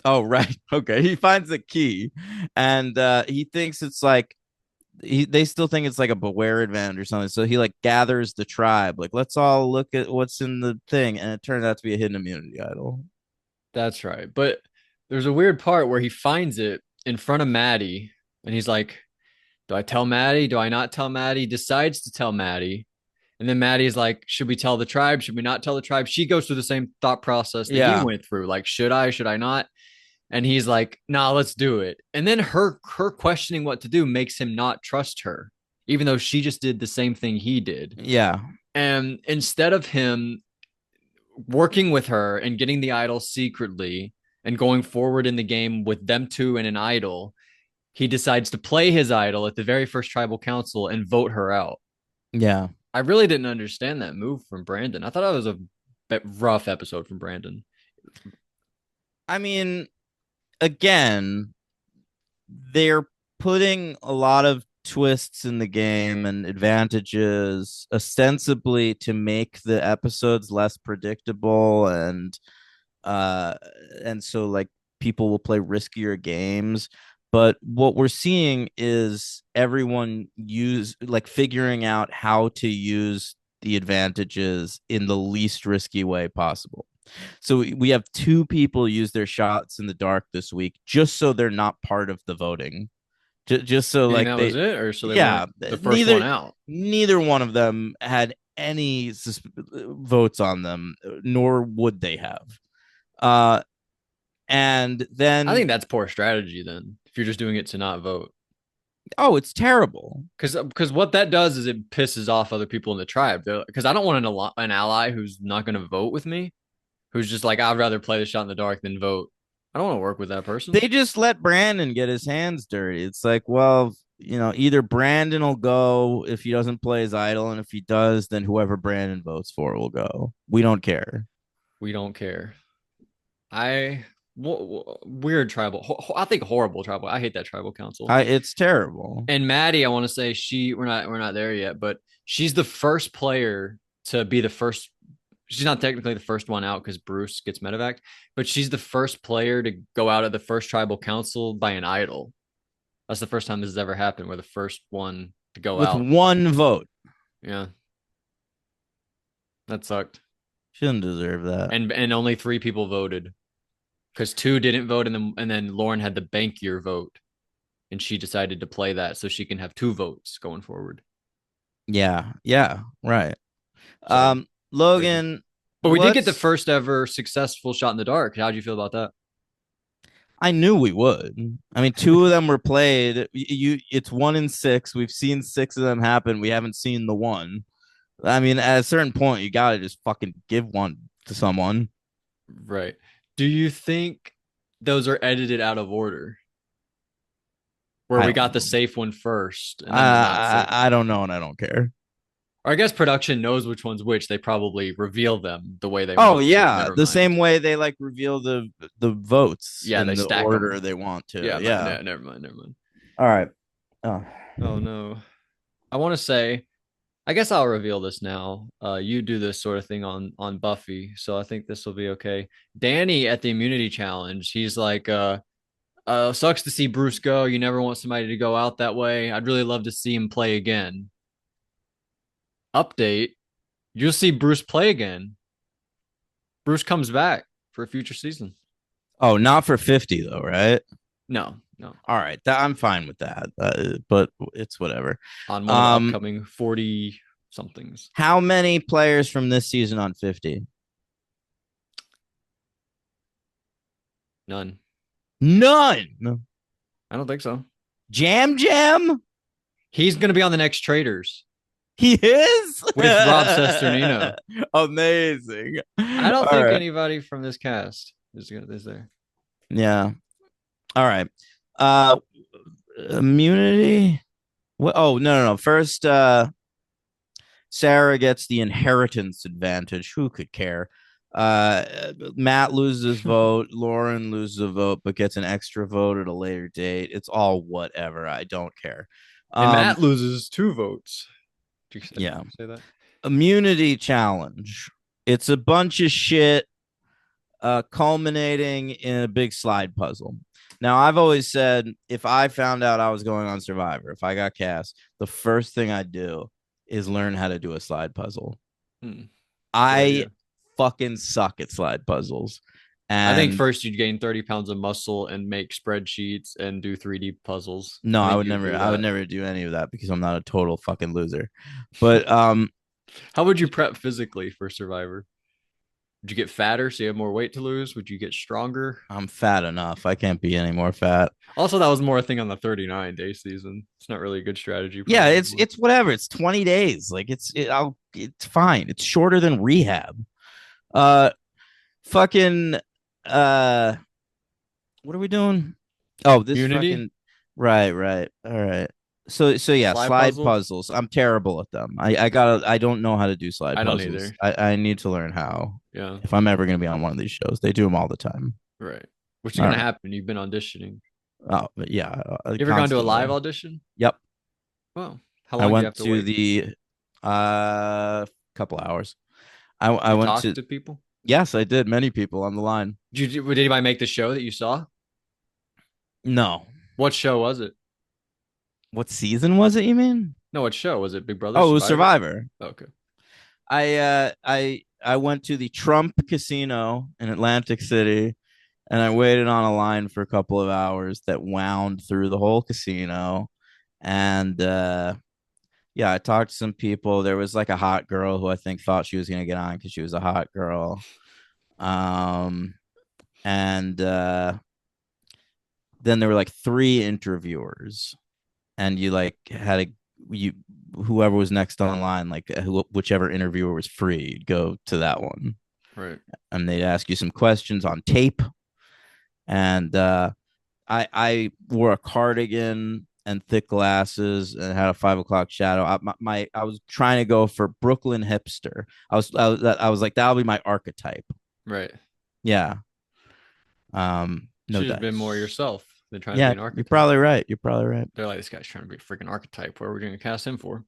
Oh, right. Okay. He finds a key, and he thinks it's like they still think it's like a beware event or something. So he like gathers the tribe, like, let's all look at what's in the thing, and it turns out to be a hidden immunity idol. That's right. But there's a weird part where he finds it in front of Maddie, and he's like, "Do I tell Maddie? Do I not tell Maddie?" Decides to tell Maddie, and then Maddie's like, "Should we tell the tribe? Should we not tell the tribe?" She goes through the same thought process that Yeah. he went through, like, "Should I? Should I not?" And he's like, "Nah, let's do it." And then her questioning what to do makes him not trust her, even though she just did the same thing he did. Yeah. And instead of him working with her and getting the idol secretly and going forward in the game with them two and an idol, he decides to play his idol at the very first tribal council and vote her out. Yeah. I really didn't understand that move from Brandon. I thought that was a rough episode from Brandon. I mean, again, they're putting a lot of twists in the game and advantages ostensibly to make the episodes less predictable uh and so like people will play riskier games, but what we're seeing is everyone use like figuring out how to use the advantages in the least risky way possible. So we have two people use their shots in the dark this week just so they're not part of the voting. Just so You think like that was they, it, or so they yeah, weren't the first neither one out? neither one of them had any votes on them, nor would they have. Uh, and I then think that's poor strategy then. If you're just doing it to not vote, oh, it's terrible. because what that does is it pisses off other people in the tribe. Because I don't want an ally who's not going to vote with me, who's just like I'd rather play the shot in the dark than vote. I don't want to work with that person. They just let Brandon get his hands dirty. It's like, well, either Brandon will go if he doesn't play his idol, and if he does, then whoever Brandon votes for will go. We don't care. We don't care. I weird tribal. I think horrible tribal. I hate that tribal council. It's terrible. And Maddie, I want to say we're not there yet, but she's the first player to be the first. She's not technically the first one out because Bruce gets medevac, but she's the first player to go out at the first tribal council by an idol. That's the first time this has ever happened. We're the first one to go With out. one vote. Yeah, that sucked. She didn't deserve that. And only 3 people voted because 2 didn't vote, and then Lauren had the bankier vote, and she decided to play that so she can have 2 votes going forward. Yeah, yeah, right. So crazy. Logan, But we did get the what's first ever successful shot in the dark. How'd you feel about that? I knew we would. I mean, 2 of them were played. It's 1 in 6. We've seen 6 of them happen. We haven't seen the one. I mean, at a certain point, you gotta just fucking give one to someone. Right. Do you think those are edited out of order? Where I we don't got the know. safe one first and then the not safe I one? don't know, and I don't care. Or I guess production knows which one's which. They probably reveal them the way they Oh want to. yeah, Never the mind. same way they like reveal the votes Yeah, in they the stack order them. they want to. Yeah, Yeah. no, never mind, never mind. All right. Oh. Oh no. I want to say, I guess I'll reveal this now. You do this sort of thing on Buffy, so I think this will be okay. Danny at the immunity challenge, he's like, sucks to see Bruce go. You never want somebody to go out that way. I'd really love to see him play again. Update, you'll see Bruce play again. Bruce comes back for a future season. Oh, not for 50 though, right? No, no, All right, I'm fine with that. But it's whatever. on one of the Um, upcoming 40 somethings. how many players from this season on 50? None. None. I don't think so. Jam Jam? He's going to be on the next Traders He is with Rob Cesternino. Amazing. I don't All think right. anybody from this cast is there. Yeah. All right. Uh, immunity. What? Oh, no. First, Sarah gets the inheritance advantage. Who could care? Matt loses his vote. Lauren loses a vote, but gets an extra vote at a later date. It's all whatever. I don't care. And Um, Matt loses 2 votes. Did you yeah. say that? Immunity challenge. It's a bunch of shit, culminating in a big slide puzzle. Now, I've always said if I found out I was going on Survivor, if I got cast, the first thing I'd do is learn how to do a slide puzzle. Hmm, good I idea. fucking suck at slide puzzles. I think And first you'd gain 30 pounds of muscle and make spreadsheets and do 3D puzzles. no, I I think would you would never do I would that. never do any of that because I'm not a total fucking loser. But How would you prep physically for Survivor? Would you get fatter so you have more weight to lose? Would you get stronger? I'm fat enough. I can't be any more fat. Also, that was more a thing on the 39-day season. It's not really a good strategy. Yeah, Probably it's anymore. it's whatever. It's 20 days. Like it's fine. It's shorter than rehab. Uh fucking what are we doing? Oh, this Unity fucking right. All right. So yeah, slide slide puzzle. puzzles. I'm terrible at them. I don't know how to do slide I don't puzzles. either. I need to learn how Yeah, if I'm ever gonna be on one of these shows. They do them all the time. right. which is All gonna right. happen. You've been auditioning. Oh, but yeah, You ever gone to a live constantly. audition? Yep. Well, how I long do you went have to to wait? the couple hours. I Did you went talk to, to people? yes, I did. Many people on the line. Did anybody make the show that you saw? No. What show was it? What season was it, you mean? No, what show was it? Big Brother, Oh, it was Survivor? Survivor. Okay. I went to the Trump Casino in Atlantic City and I waited on a line for a couple of hours that wound through the whole casino. And yeah, I talked to some people. There was like a hot girl who I think thought she was gonna get on because she was a hot girl. Um and then there were like three interviewers, and you like had a you whoever was next online, like whichever interviewer was free, you'd go to that one, Right. and they'd ask you some questions on tape. And I wore a cardigan and thick glasses and had a 5 o'clock shadow. I was trying to go for Brooklyn hipster. I was like, that'll be my archetype. Right. Yeah. No Should have been more dice. yourself than trying to be Yeah, an you're archetype. probably right. You're probably right. They're like, this guy's trying to be a freaking archetype. What are we going to cast him for?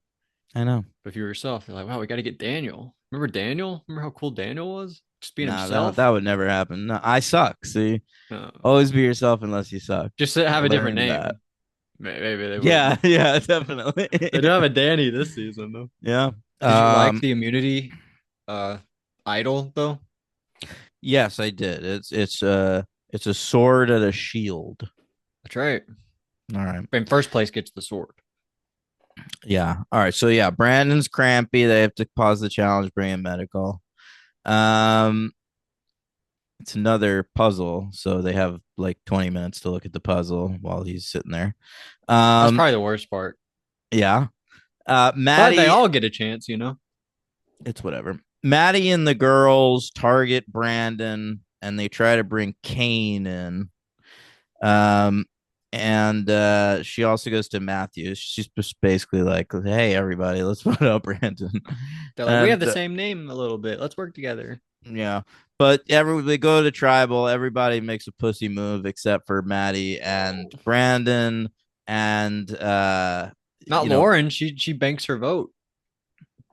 I know. But if you were yourself, they're like, wow, we got to get Daniel. Remember Daniel? Remember how cool Daniel was? Just being Nah, himself. that would never happen. No, I suck. See, Uh, always be yourself unless you suck. just I have a different learned that. name. Maybe they Yeah, wouldn't. yeah, definitely. They do have a Danny this season though. Yeah. Did you like Um. the immunity uh idol though? Yes, I did. It's a sword and a shield. That's right. All right. In first place gets the sword. Yeah. All right. So yeah, Brandon's crampy. They have to pause the challenge, bring in medical. Um. It's another puzzle, so they have like 20 minutes to look at the puzzle while he's sitting there. That's Um. probably the worst part. Yeah. But they Maddie, all get a chance, you know. it's whatever. Maddie and the girls target Brandon and they try to bring Kane in. Um, and she also goes to Matthew. She's just basically like, "Hey, everybody, let's vote out Brandon." They're like, we have And the same name a little bit. Let's work together. yeah, but they go to tribal. Everybody makes a pussy move except for Maddie and Brandon, and Not you know, Lauren. She banks her vote.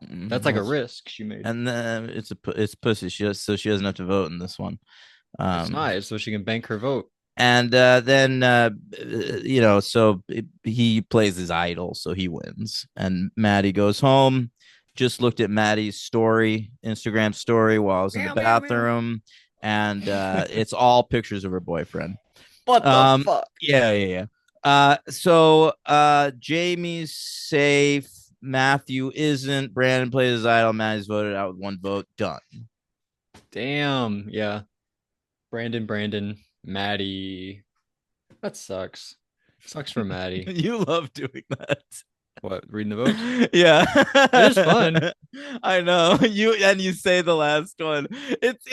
That's like a well, risk she made. and then it's pussy. So she doesn't have to vote in this one. It's Um, nice, so she can bank her vote. and then so he plays his idol, so he wins. And Maddie goes home. Just looked at Maddie's Instagram story while I was in the Meow meow meow. bathroom, and it's all pictures of her boyfriend. What the Um, fuck? yeah, yeah, yeah. Jamie's safe. Matthew isn't. Brandon plays his idol. Maddie's voted out with one vote. Done. Damn. Yeah. Brandon, Maddie. That sucks. Sucks for Maddie. You love doing that. What, reading the votes? Yeah. It is fun. I know. You say the last one. It's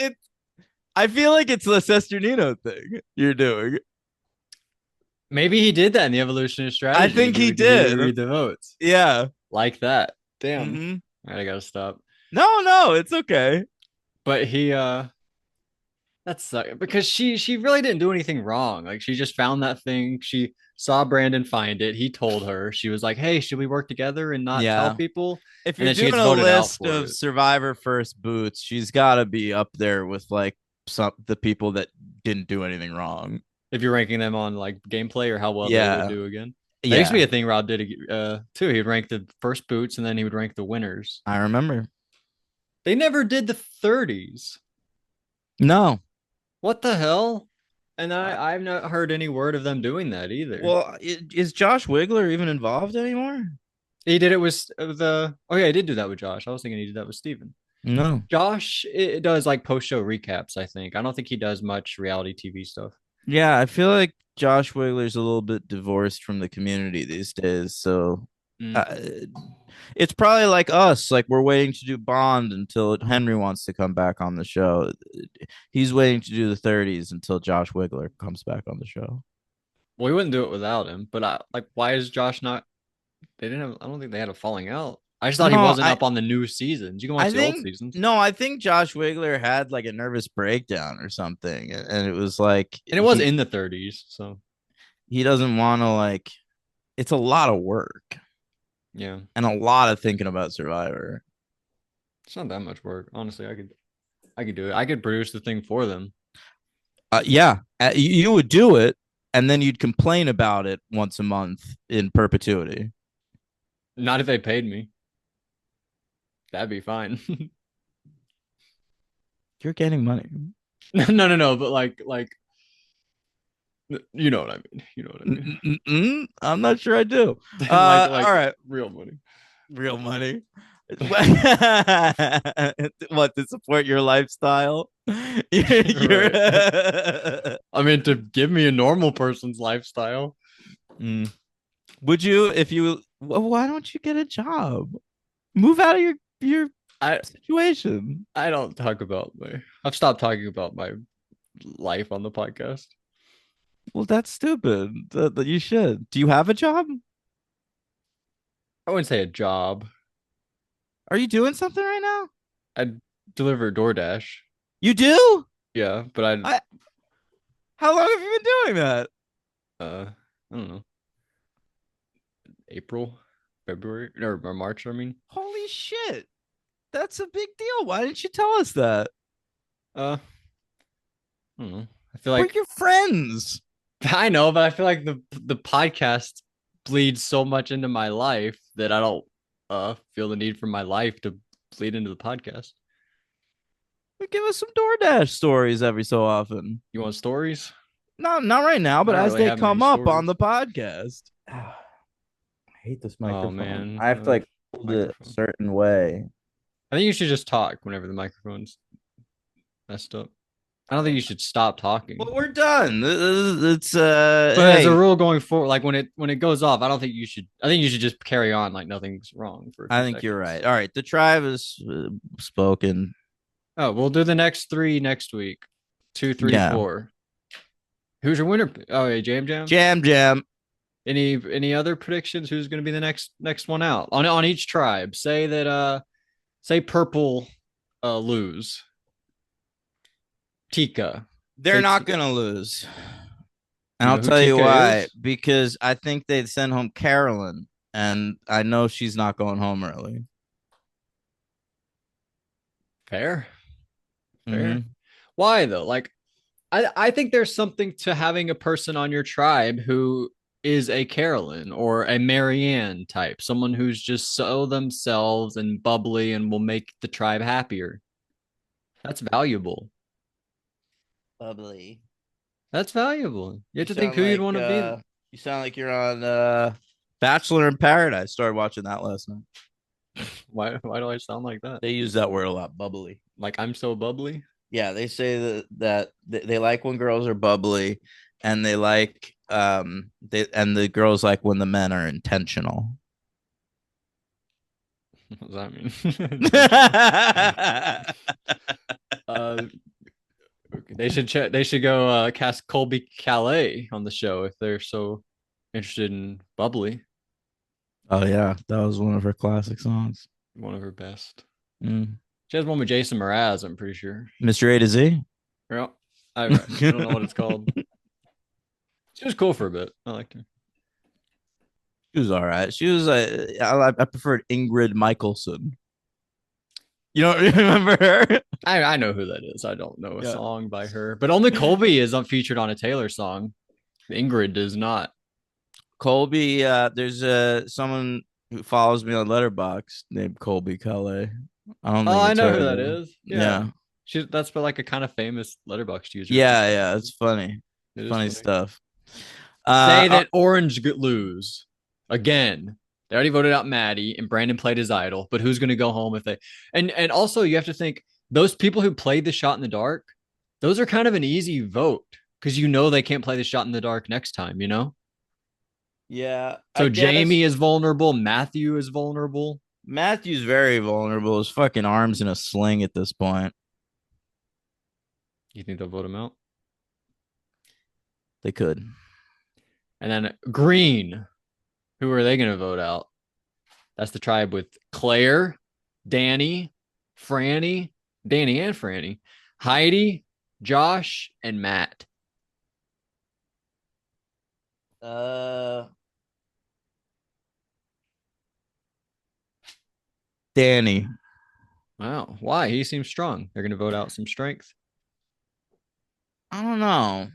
I feel like it's the Sesternino thing you're doing. Maybe he did that in the evolution of I strategy. think he He would did. read the votes Yeah. like that. Damn. Hmm. All right, I gotta stop. No, it's okay. But he that sucked because she really didn't do anything wrong. Like she just found that thing. She saw Brandon find it. He told her. She was like, "Hey, should we work together and not tell Yeah. people?" If And you're then she doing gets a voted out list for of it. Survivor first boots, she's got to be up there with like the people that didn't do anything wrong. If you're ranking them on like gameplay or how well they would Yeah. do again. That used to be Yeah. a thing Rob did too. He'd rank the first boots and then he would rank the winners. I remember. They never did the 30s. No. What the hell? And Uh, I've not heard any word of them doing that either. well, is Josh Wigler even involved anymore? He did it with the oh yeah, I did do that with Josh. I was thinking he did that with Steven. No. Josh it does like post show recaps, I think. I don't think he does much reality TV stuff. Yeah, I feel like Josh Wigler's a little bit divorced from the community these days. So Mm. uh, it's probably like us. Like we're waiting to do Bond until Henry wants to come back on the show. He's waiting to do the 30s until Josh Wigler comes back on the show. Well, we wouldn't do it without him, but like why is Josh not they didn't have I don't think they had a falling out. I just thought he No, wasn't up on the new seasons. You can I watch the old think seasons. no, I think Josh Wigler had like a nervous breakdown or something, and it was like And it was in the 30s, so he doesn't want to like. It's a lot of work yeah. and a lot of thinking about Survivor. It's not that much work. Honestly, I could do it. I could produce the thing for them. Yeah, you would do it, and then you'd complain about it once a month in perpetuity. Not if they paid me. That'd be fine. You're getting money. No, but like you know what I mean. You know what I mean. I'm not sure I do. Like All right, real money. real money. What to support your lifestyle? You're Right. I mean to give me a normal person's lifestyle. Mm. Would you if you? Why don't you get a job? Move out of your I situation. I don't talk about my I've stopped talking about my life on the podcast. Well, that's stupid. You should. Do you have a job? I wouldn't say a job. Are you doing something right now? I deliver DoorDash. You do? Yeah, but I. How long have you been doing that? I don't know. April, February, or March, I mean. Holy shit. That's a big deal. Why didn't you tell us that? I don't know. I feel We're like your friends. I know, but I feel like the podcast bleeds so much into my life that I don't feel the need for my life to bleed into the podcast. Give us some DoorDash stories every so often. You want stories? Not right now, I but don't as really they have many come up on stories. the podcast. I hate this Oh microphone. man, I have to like hold it a microphone. certain way. I think you should just talk whenever the microphone's messed up. I don't think you should stop talking. Well, we're done. It's But as a hey, rule going forward, like when it goes off, I don't think you should. I think you should just carry on like nothing's wrong for a I few think you're seconds. right. All right, the tribe is spoken. Oh, we'll do the next three next week. Two, three, Yeah, four. Who's your winner? Oh, yeah, Jam Jam. jam jam. Any other predictions? Who's going to be the next one out on each tribe? Say that say purple lose. Tika. They're Say not gonna lose, and you I'll know who tell you Tika why. is? Because I think they'd send home Carolyn, and I know she's not going home early. Fair. Fair. Mm-hmm. Why though? Like I think there's something to having a person on your tribe who is a Carolyn or a Marianne type, someone who's just so themselves and bubbly and will make the tribe happier. That's valuable. Bubbly. That's valuable. You You have to think sound who you'd like want to be. you sound like you're on Bachelor in Paradise. Started watching that last night. Why do I sound like that? They use that word a lot, bubbly. Like I'm so bubbly? Yeah, they say that they like when girls are bubbly, and they like the girls like when the men are intentional. What does that mean? Intentional. Uh they should check they should go cast Colby Calais on the show if they're so interested in bubbly. Oh yeah, that was one of her classic songs. One of her best. Mm. She has one with Jason Mraz, I'm pretty sure. Mr. A to Z. Yeah. I don't know what it's called. She was cool for a bit. I liked her. She was all right. She was I preferred Ingrid Michaelson. You don't remember her? I know who that is. I don't know a Yeah. song by her, but only Colby is featured on a Taylor song. Ingrid does not. Colby, there's someone who follows me on Letterboxd named Colby Calais. I don't Oh, think I it's know her who that though. is. Yeah. Yeah. That's but like a kind of famous Letterboxd user. Yeah, it's funny. It is Funny funny. stuff. Say Uh, that Orange lose again. They already voted out Maddie and Brandon played his idol, but who's going to go home if they and also you have to think those people who played the shot in the dark, those are kind of an easy vote because you know they can't play the shot in the dark next time, you know? yeah, I So Jamie guess is vulnerable, Matthew is vulnerable. Matthew's very vulnerable. His fucking arms in a sling at this point. You think they'll vote him out? They could. And then Green, who are they going to vote out? That's the tribe with Claire, Danny, Franny, Danny and Franny, Heidi, Josh, and Matt. Uh, Danny. Wow. Why? He seems strong. They're going to vote out some strength. I don't know.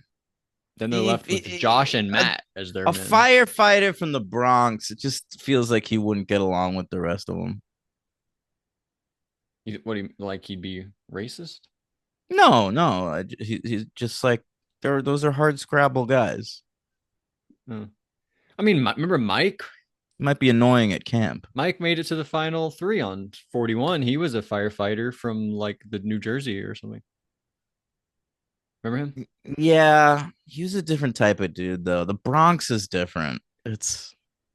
Then they're If, left with Josh and a, Matt as their a men. firefighter from the Bronx, it just feels like he wouldn't get along with the rest of them. What do you like? He'd be racist? No, no, he's just like those are hard Scrabble guys. Oh. I mean, remember Mike? Might be annoying at camp. Mike made it to the final three on 41. He was a firefighter from like the New Jersey or something. Remember him? Yeah, he was a different type of dude though. The Bronx is different. And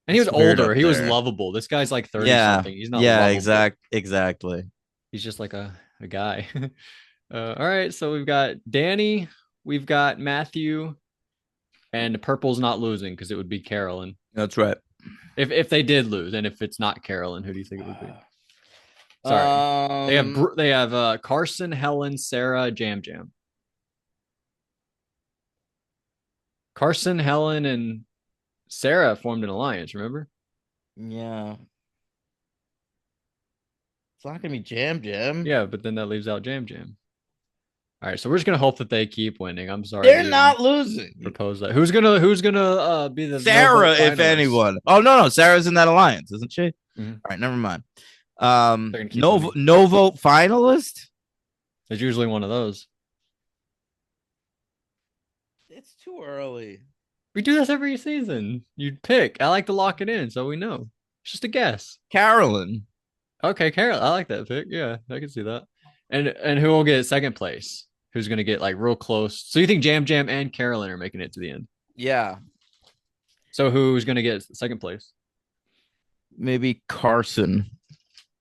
he was It's weird older. up He was there. lovable. This guy's like 30 Yeah, something. He's not yeah, lovable. exactly. He's just like a guy. All right. So we've got Danny, we've got Matthew, and Purple's not losing because it would be Carolyn. That's right. If they did lose, and if it's not Carolyn, who do you think it would be? Sorry. Um, They have Carson, Helen, Sarah, Jam Jam. Carson, Helen, and Sarah formed an alliance, remember? yeah, it's not gonna be Jam Jam. Yeah, but then that leaves out Jam Jam. All right, so we're just gonna hope that they keep winning. I'm sorry to They're even not losing. propose that. Who's gonna be the no Sarah, vote if finalist? anyone. Oh no, Sarah's in that alliance, isn't she? Mhm. All right, never mind. They're gonna keep No, winning. no vote finalist. There's usually one of those. It's too early. We do this every season. You'd pick. I like to lock it in so we know. It's just a guess. Carolyn. Okay, Carol, I like that pick. Yeah, I can see that. And who will get second place? Who's gonna get like real close? So you think Jam Jam and Carolyn are making it to the end? Yeah, So who's gonna get second place? maybe Carson.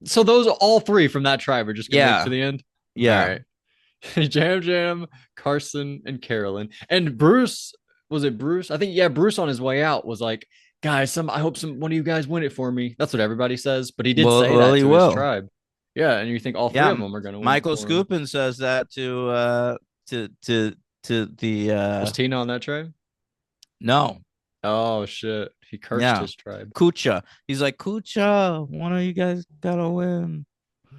So those all three from that tribe are just gonna make it to Yeah, the end. All yeah. right. Jam Jam, Carson, and Carolyn. And Bruce, was it Bruce? I think yeah, Bruce on his way out was like, guys, I hope some one of you guys win it for me. That's what everybody says. But he did say Well, that he to his will. tribe. Yeah, and you think all three Yeah, of them are gonna win it Michael for him. Skupin says that to the Was Tina on that tribe? no. Oh shit. He cursed Yeah, his tribe. Kucha. He's like Kucha. One of you guys gotta win.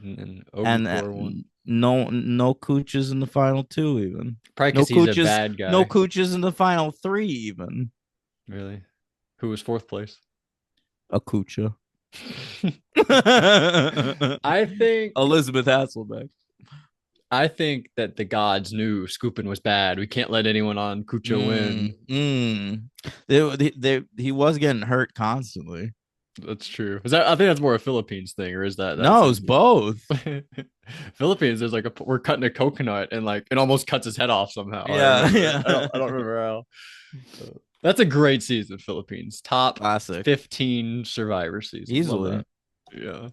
And And Obikor won. no Kuchas in the final two even. Probably No because he's a Kuchas. bad No guy. Kuchas in the final three even. Really. Who was fourth place? A Kucha. I think Elizabeth Hasselbeck. I think that the gods knew Scoopin was bad. We can't let anyone on Kucha win. He was getting hurt constantly. That's true. Is that I think that's more a Philippines thing, or is that No, it's both. Philippines? There's like we're cutting a coconut and like it almost cuts his head off somehow. Yeah, yeah. I don't remember how. That's a great season, Philippines. Top Classic. 15 Survivor season. Easily. Yeah.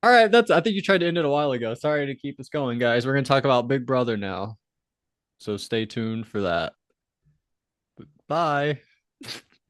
All right, I think you tried to end it a while ago. Sorry to keep us going, guys. We're gonna talk about Big Brother now. So stay tuned for that. Bye.